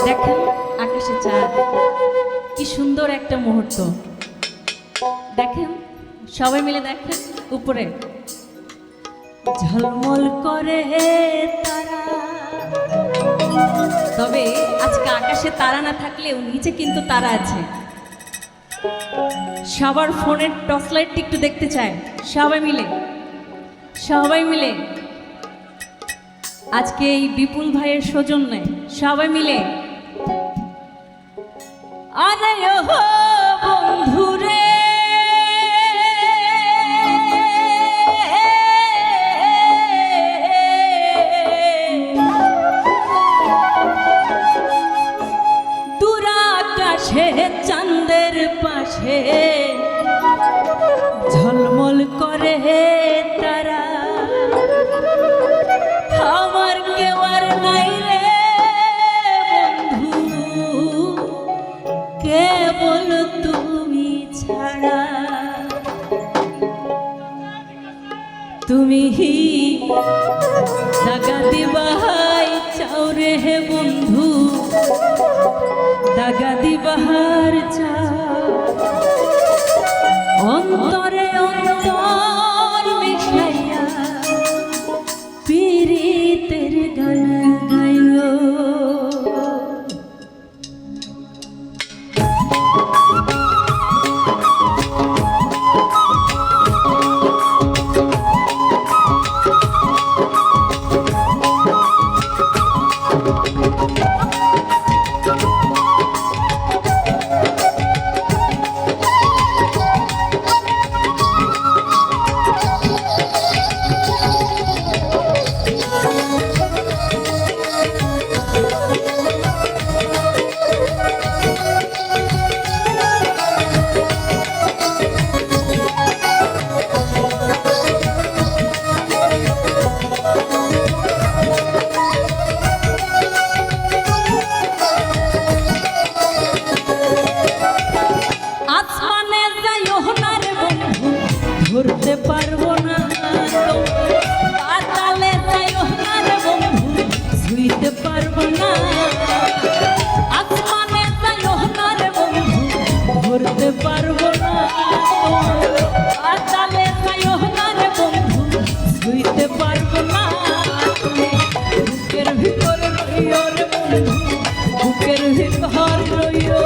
দেখেন আকাশে চাঁদ, কি সুন্দর একটা মুহূর্ত। দেখেন সবাই মিলে দেখেন উপরে ঝলমল করে তারা। তবে আজকে আকাশে তারা না থাকলেও নিচে কিন্তু তারা আছে। সবার ফোনের টর্চ লাইটটি একটু দেখতে চায়, সবাই মিলে সবাই মিলে আজকে এই বিপুল ভাইয়ের সৌজন্যে সবাই মিলে আরে ও বন্ধুরে দূর আকাশে চাঁদের পাশে ঝলমল করে তারা। আমার কেউ আর নাই রে বন্ধু, কেবল তুমি ছাড়া। তুমি দাগা দিবাই চাও রে হে বন্ধু, দাগা দিবাহার চাও। অন্তরে অন্তর মিশাইয়া পীড়িতের গান গাইও। ধরতে পারবো না পাতালে যাইও না রে বন্ধু, ছুঁইতে পারবো না। আসমানে যাইও না রে বন্ধু, ধরতে পারবো না। পাতালে যাইও না রে বন্ধু, ছুঁইতে পারবো না। বুকের ভিতর রইও রে বন্ধু, বুকের ভিতর রইও।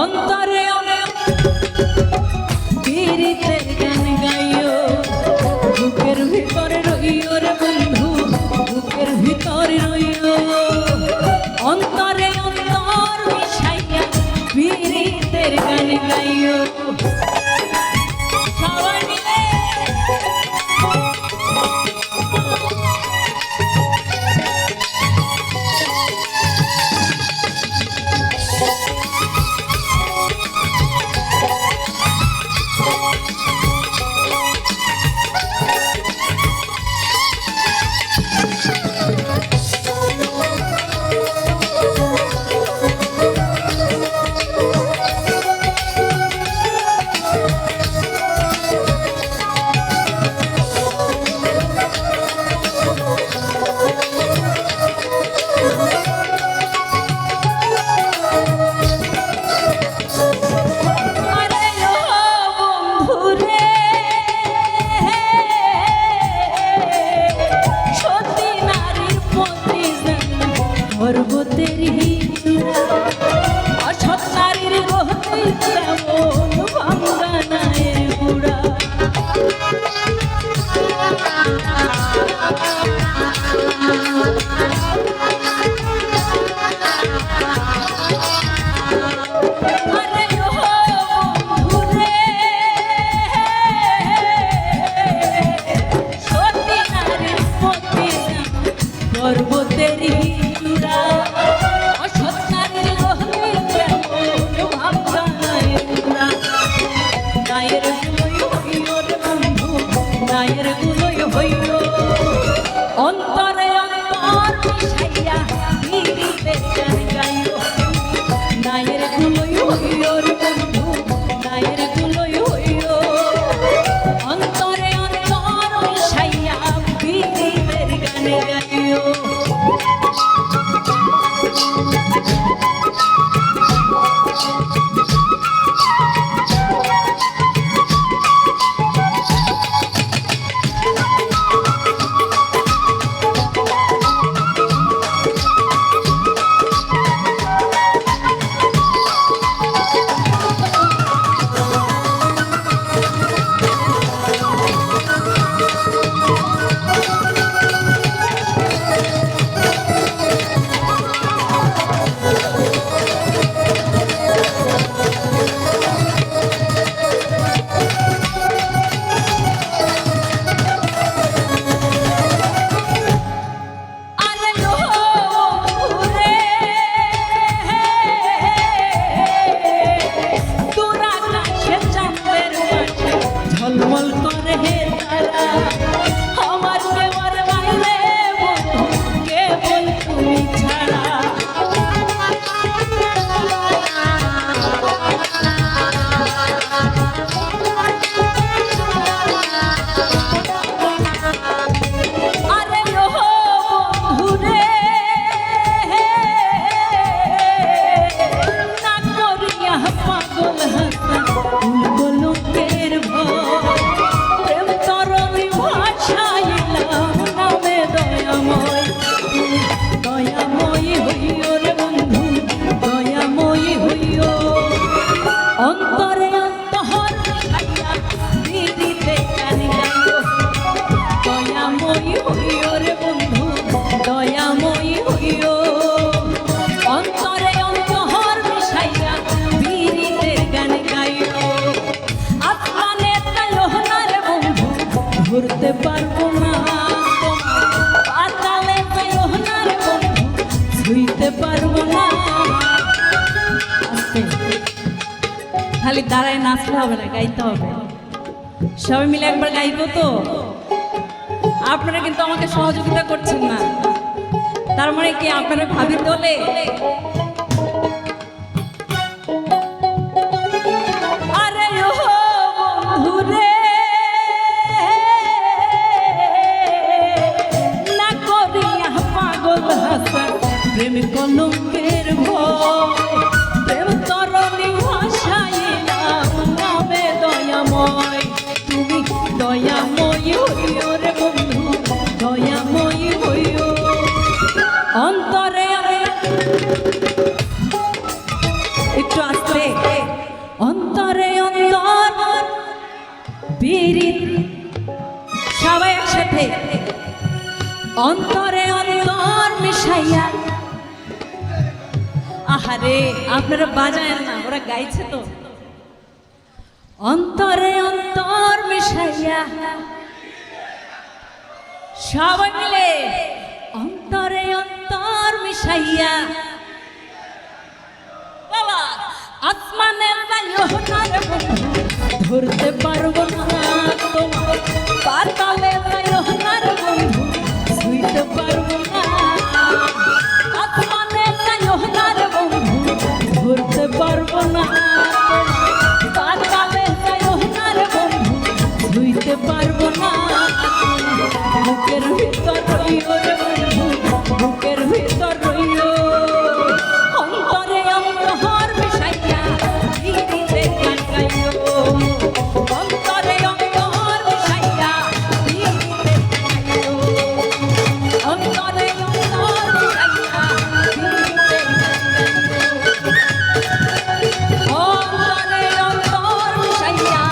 অন্তরে অনেক পীড়িতের গান গাইও। বুকের ভিতরে রইও রে বন্ধু, বুকের ভিতরে রইও। অন্তরে অন্তর মিশাইয়া পীড়িতের গান গাইও। সবাই মিলে অন্তরে অন্তহর মিশাইয়া দিদিতে গান গাইও দয়াময়ী হইও রে বন্ধু দয়াময়ী হইও অন্তরে অন্তহর মিশাইয়া দিদিতে গান গাইও আসমানে তাইও না রে বন্ধু ঘুরতে পারবো না পাতালে তাইও না রে বন্ধু ছুঁইতে পারবো না খালি দাঁড়ায় নাচলে হবে না গাইতে হবে সবাই মিলে একবার গাইবো তো আপনারা কিন্তু আমাকে সহযোগিতা করছেন না তার মানে কি আপনারা ভাবি তোলে আরে ও বন্ধুরে না করিয়া পাগল হাসান প্রেম কলঙ্কের ভয় প্রেম তরণী ভাসাইলাম নামে দয়াময় তুমি দয়াময়ী হইও রে বন্ধু দয়াময়ী হইও অন্তরে একটু আসতে অন্তরে অন্তর বিরিত সবাই একসাথে অন্তরে অন্তর মিশাইয়া আহারে আপনারা বাজায় না ওরা গাইছে তো অন্তরে অন্তর মিশাইয়া সবাই মিলে অন্তরে অন্তর মিশাইয়া বাবা আসমানে যাইও না রে বন্ধু ধরতে পারবো না তোমার পাতালে যাইও না রে বন্ধু ছুঁইতে পারবো না আসমানে যাইও না রে বন্ধু ধরতে পারবো না পাতালে যাইও না রে বন্ধু ছুঁইতে পারবো না বুকের ভিতর রইও রে বন্ধু বুকের ভিতর রইও অন্তরে অন্তহর মিশাইয়া দিদিতে গান গাইও অন্তরে অন্তহর মিশাইয়া দিদিতে গান গাইও অন্তরে অন্তহর মিশাইয়া দিদিতে গান গাইও অন্তরে অন্তর মিশাইয়া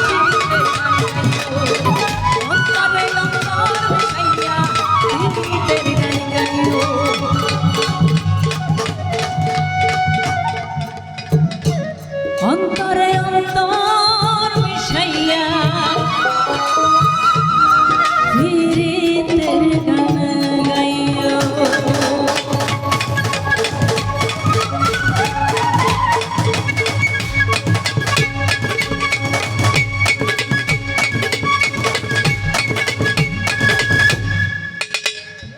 দিদিতে গান গাইও অন্তরে অন্তর মিশাইয়া দিদিতে গান গাইও অন্তরে অন্তর মিশাইয়া ফিরিতের গান গাইও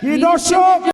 কি দর্শক